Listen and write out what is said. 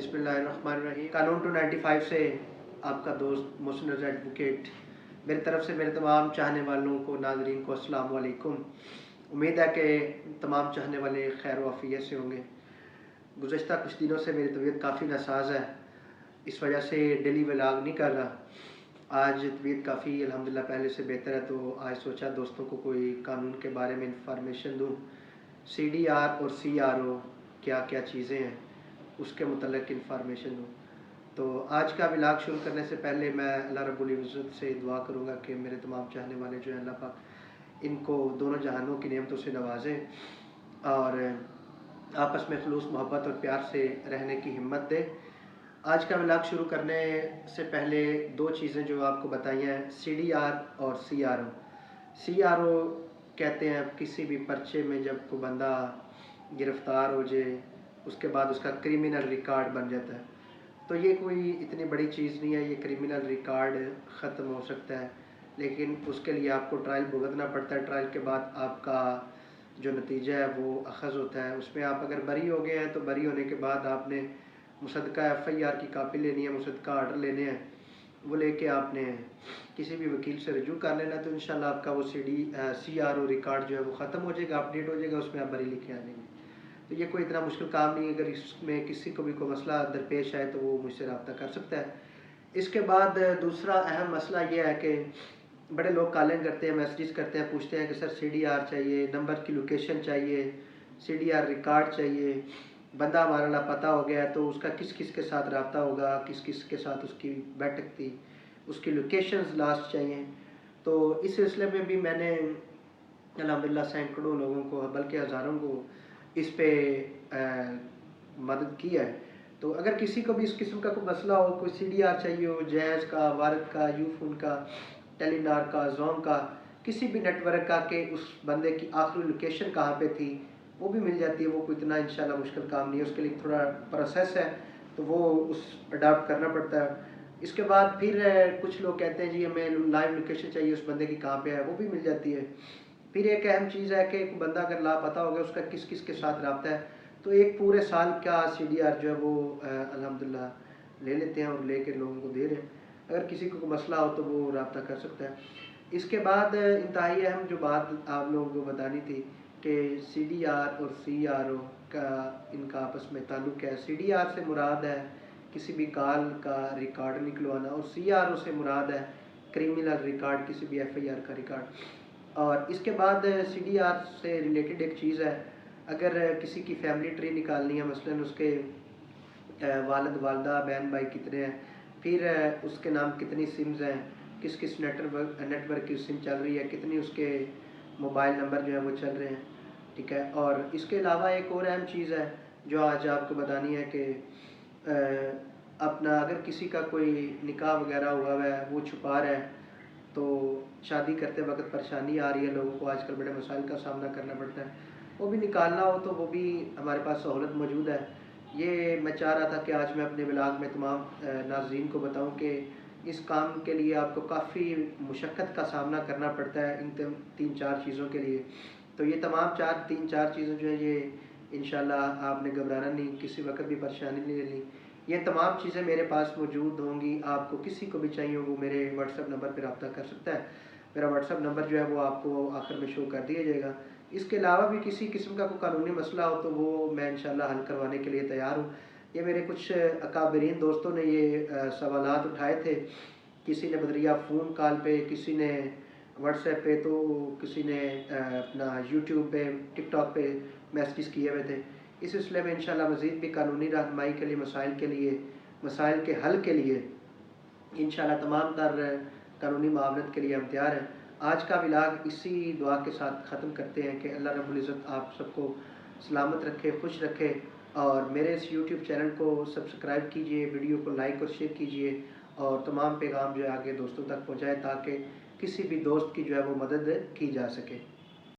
बिस्मिल्लाहिर्रहमानिर्रहीम। कानून 295 से आपका दोस्त मोहसिन रज़ा एडवोकेट। मेरी तरफ से मेरे तमाम चाहने वालों को, नाज़रीन को अस्सलाम वालेकुम। उम्मीद है कि तमाम चाहने वाले खैर वाफ़ियत से होंगे। गुज़श्ता कुछ दिनों से मेरी तबीयत काफ़ी नासाज है, इस वजह से डेली व्लॉग नहीं कर रहा। आज तबीयत काफ़ी अल्हम्दुलिल्लाह पहले से बेहतर है, तो आज सोचा दोस्तों को कोई कानून के बारे में इंफॉर्मेशन दूँ। CDR और CRO क्या क्या चीज़ें हैं, उसके मुतल्लिक़ इंफॉर्मेशन दूँ। तो आज का व्लॉग शुरू करने से पहले मैं अल्लाह रब्बुल इज़्ज़त से दुआ करूँगा कि मेरे तमाम चाहने वाले जो हैं, अल्लाह पाक इनको दोनों जहानों की नेमतों से नवाजें और आपस में खलूस मोहब्बत और प्यार से रहने की हिम्मत दे। आज का व्लॉग शुरू करने से पहले दो चीज़ें जो आपको बताई हैं, CDR और CRO। CRO कहते हैं किसी भी पर्चे में जब कोई बंदा गिरफ़्तार हो जाए, उसके बाद उसका क्रिमिनल रिकॉर्ड बन जाता है। तो ये कोई इतनी बड़ी चीज़ नहीं है, ये क्रिमिनल रिकॉर्ड ख़त्म हो सकता है, लेकिन उसके लिए आपको ट्रायल भुगतना पड़ता है। ट्रायल के बाद आपका जो नतीजा है वो अख़ज़ होता है। उसमें आप अगर बरी हो गए हैं तो बरी होने के बाद आपने मुसद्दका FIR की कापी लेनी है, मुसद्दका आर्डर लेने हैं, वो लेके आपने किसी भी वकील से रजू कर लेना। तो इंशाल्लाह आपका वो CRO रिकॉर्ड जो है वो ख़त्म हो जाएगा, अपडेट हो जाएगा, उसमें आप बरी लिखे आ जाएंगे। तो ये कोई इतना मुश्किल काम नहीं है। अगर इसमें किसी को भी कोई मसला दरपेश आए तो वो मुझसे रब्ता कर सकता है। इसके बाद दूसरा अहम मसला ये है कि बड़े लोग कॉलिंग करते हैं, मैसेजेस करते हैं, पूछते हैं कि सर CDR चाहिए, नंबर की लोकेशन चाहिए, CDR रिकॉर्ड चाहिए, बंदा हमारा लापता हो गया है तो उसका किस किस के साथ रब्ता होगा, किस किस के साथ उसकी बैठक थी, उसकी लोकेशंस लास्ट चाहिए। तो इस सिलसिले में भी मैंने अल्हम्दुलिल्लाह सैकड़ों लोगों को, बल्कि हज़ारों को इस पे मदद की है। तो अगर किसी को भी इस किस्म का कोई मसला हो, कोई CDR चाहिए हो, जैज़ का, वारद का, यूफोन का, टेलीनार का, जोम का, किसी भी नेटवर्क का, कि उस बंदे की आखिरी लोकेशन कहाँ पे थी, वो भी मिल जाती है। वो कोई इतना इंशाल्लाह मुश्किल काम नहीं है, उसके लिए थोड़ा प्रोसेस है, तो वो उस अडाप्ट करना पड़ता है। इसके बाद फिर कुछ लोग कहते हैं जी हमें लाइव लोकेशन चाहिए उस बंदे की कहाँ पे है, वो भी मिल जाती है। फिर एक अहम चीज़ है कि बंदा अगर लापता हो गया, उसका किस किस के साथ रब्ता है, तो एक पूरे साल का CDR जो है वो अल्हम्दुलिल्लाह ले लेते हैं और लेकर लोगों को दे रहे हैं। अगर किसी को मसला हो तो वो रब्ता कर सकता है। इसके बाद इंतहाई अहम जो बात आप लोगों को बतानी थी कि CDR और CRO का इनका आपस में ताल्लुक़ है। CDR से मुराद है किसी भी कॉल का रिकॉर्ड निकलवाना, और CRO से मुराद है क्रिमिनल रिकॉर्ड, किसी भी FIR का रिकॉर्ड। और इसके बाद CDR से रिलेटेड एक चीज़ है, अगर किसी की फैमिली ट्री निकालनी है, मसलन उसके वालिद वालदा बहन भाई कितने हैं, फिर उसके नाम कितनी सिम्स हैं, किस किस नेटवर्क की सिम चल रही है, कितनी उसके मोबाइल नंबर जो है वो चल रहे हैं, ठीक है। और इसके अलावा एक और अहम चीज़ है जो आज आपको बतानी है कि अपना अगर किसी का कोई निकाह वगैरह हुआ है, वो छुपा रहा है, तो शादी करते वक्त परेशानी आ रही है लोगों को, आजकल बड़े मसाइल का सामना करना पड़ता है, वो भी निकालना हो तो वो भी हमारे पास सहूलत मौजूद है। ये मैं चाह रहा था कि आज मैं अपने व्लॉग में तमाम नाज़रीन को बताऊं कि इस काम के लिए आपको काफ़ी मुशक्क़त का सामना करना पड़ता है इन तीन चार चीज़ों के लिए। तो ये तमाम तीन चार चीज़ें जो है, ये इंशाल्लाह आपने घबराना नहीं, किसी वक्त भी परेशानी नहीं लेनी। ये तमाम चीज़ें मेरे पास मौजूद होंगी। आपको किसी को भी चाहिए वो मेरे WhatsApp नंबर पर रब्ता कर सकता है। मेरा WhatsApp नंबर जो है वो आपको आखिर में शो कर दिया जाएगा। इसके अलावा भी किसी किस्म का कोई कानूनी मसला हो तो वो मैं इंशाल्लाह हल करवाने के लिए तैयार हूँ। ये मेरे कुछ अकाबरीन दोस्तों ने ये सवालात उठाए थे, किसी ने बदरिया फ़ोन कॉल पे, किसी ने WhatsApp पे, तो किसी ने अपना YouTube पे, TikTok पे मैसेज किए हुए थे। इस सिलसिले में इंशाल्लाह मज़ीद भी कानूनी रहनुमाई के लिए, मसाइल के हल के लिए इंशाल्लाह तमाम तर कानूनी मामलत के लिए हम तैयार हैं। आज का व्लॉग इसी दुआ के साथ ख़त्म करते हैं कि अल्लाह रब्बुल इज़्ज़त आप सबको सलामत रखे, खुश रखे, और मेरे इस YouTube चैनल को सब्सक्राइब कीजिए, वीडियो को लाइक और शेयर कीजिए, और तमाम पैगाम जो है आगे दोस्तों तक पहुँचाएँ ताकि किसी भी दोस्त की जो है वो मदद की जा सके।